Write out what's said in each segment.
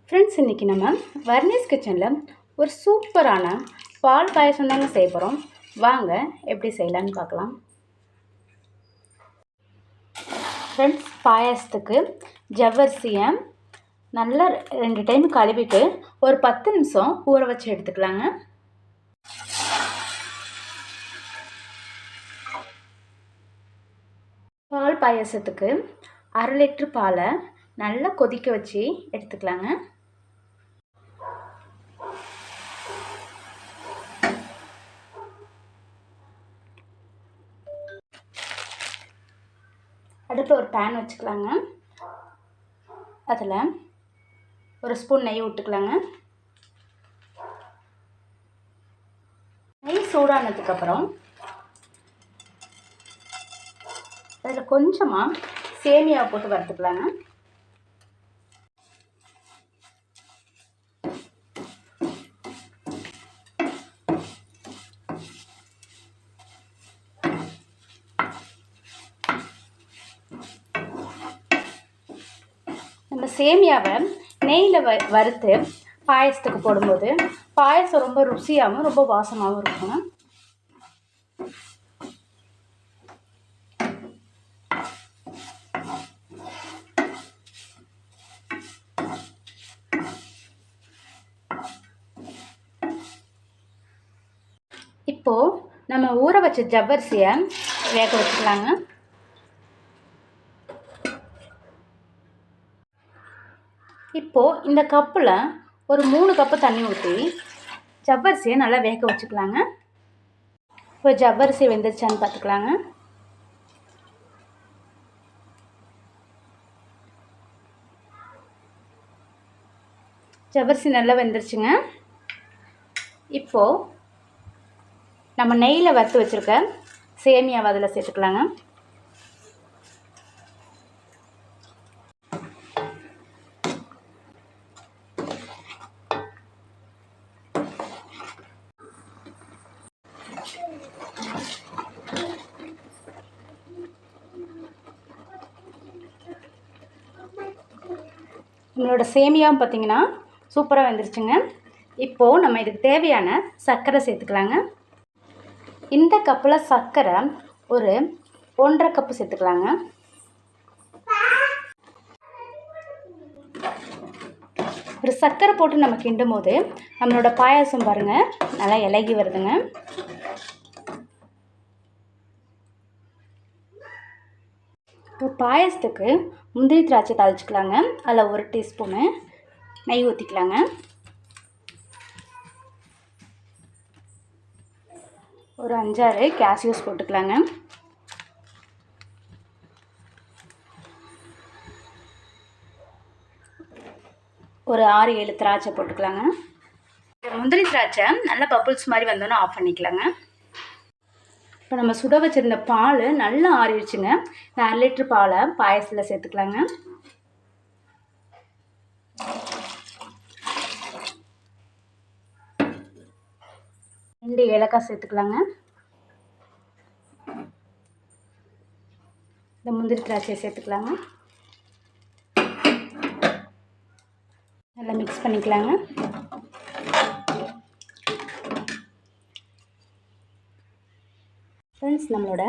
Friends, இன்றைக்கி நம்ம வர்னிஸ் கிச்சனில் ஒரு சூப்பரான பால் பாயசம் தாங்க செய்ய போகிறோம். வாங்க எப்படி செய்யலான்னு பார்க்கலாம். ஃப்ரெண்ட்ஸ், பாயாசத்துக்கு ஜவ்வரிசியை நல்லா 2 டைம் கழுவிட்டு ஒரு 10 நிமிஷம் ஊற வச்சு எடுத்துக்கலாங்க. பால் பாயாசத்துக்கு 1/2 லிட்டர் பாலை நல்லா கொதிக்க வச்சு எடுத்துக்கலாங்க. அடுப்பில் ஒரு பேன் வச்சுக்கலாங்க. அதில் ஒரு ஸ்பூன் நெய் விட்டுக்கலாங்க. நெய் சூடானதுக்கப்புறம் அதில் கொஞ்சமாக சேமியாவை போட்டு வறுத்துக்கலாங்க. நம்ம சேமியாவை நெய்யில் வறுத்து பாயசத்துக்கு போடும்போது பாயசம் ரொம்ப ருசியாகவும் ரொம்ப வாசமாகவும் இருக்கும். இப்போது நம்ம ஊற வச்ச ஜவ்வரிசியை வேக வச்சுக்கலாங்க. இப்போது இந்த கப்பில் ஒரு 3 கப்பு தண்ணி ஊற்றி ஜவ்வரிசியை நல்லா வேக வச்சுக்கலாங்க. இப்போ ஜவ்வரிசி வெந்துருச்சான்னு பார்த்துக்கலாங்க. ஜவ்வரிசி நல்லா வெந்துருச்சுங்க. இப்போது நம்ம நெய்யில் வறுத்து வச்சுருக்க சேமியாவை அதில் சேர்த்துக்கலாங்க. நம்மளோட சேமியாவும் பார்த்திங்கன்னா சூப்பராக வெந்துருச்சுங்க. இப்போது நம்ம இதுக்கு தேவையான சர்க்கரை சேர்த்துக்கலாங்க. இந்த கப்பில் சர்க்கரை ஒரு 1.5 கப்பு சேர்த்துக்கலாங்க. ஒரு சர்க்கரை போட்டு நம்ம கிண்டும் போது நம்மளோட பாயாசம் பாருங்கள் நல்லா இலகி வருதுங்க. இப்போ பாயசத்துக்கு முந்திரி திராட்சை தாளிச்சிக்கலாங்க. அதில் 1 டீஸ்பூனு நெய் ஊற்றிக்கலாங்க. ஒரு 5-6 கேஷ்யூஸ் போட்டுக்கலாங்க. ஒரு 6-7 திராட்சை போட்டுக்கலாங்க. முந்திரி திராட்சை நல்லா பப்புள்ஸ் மாதிரி வந்தோன்னா ஆஃப் பண்ணிக்கலாங்க. இப்போ நம்ம சுட வச்சுருந்த பால் நல்லா ஆறிடுச்சுங்க. 1/2 லிட்டர் பாலை பாயசத்தில் சேர்த்துக்கலாங்க. ரெண்டு ஏலக்காய் சேர்த்துக்கலாங்க. இந்த முந்திரி திராட்சையை சேர்த்துக்கலாங்க. நல்லா மிக்ஸ் பண்ணிக்கலாங்க. ஃப்ரெண்ட்ஸ், நம்மளோட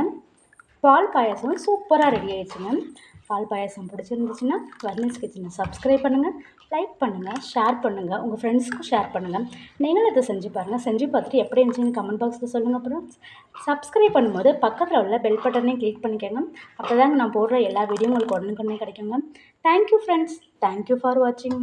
பால் பாயாசம் சூப்பராக ரெடி ஆகிடுச்சுங்க. பால் பாயாசம் பிடிச்சிருந்துச்சுன்னா வர்னிஸ் கிச்சனை சப்ஸ்கிரைப் பண்ணுங்கள், லைக் பண்ணுங்கள், ஷேர் பண்ணுங்கள், உங்கள் ஃப்ரெண்ட்ஸுக்கும் ஷேர் பண்ணுங்கள். நீங்களும் இதை செஞ்சு பாருங்கள். செஞ்சு பார்த்துட்டு எப்படி இருந்துச்சுன்னு கமெண்ட் பாக்ஸில் சொல்லுங்கள். அப்புறம் சப்ஸ்கிரைப் பண்ணும்போது பக்கத்தில் உள்ள பெல் பட்டனையும் கிளிக் பண்ணிக்கோங்க. அப்போ தாங்க நான் போடுற எல்லா வீடியோ உங்களுக்கு உடனுக்குடனே கிடைக்குங்க. Thank you friends. தேங்க்யூ ஃபார் வாட்சிங்.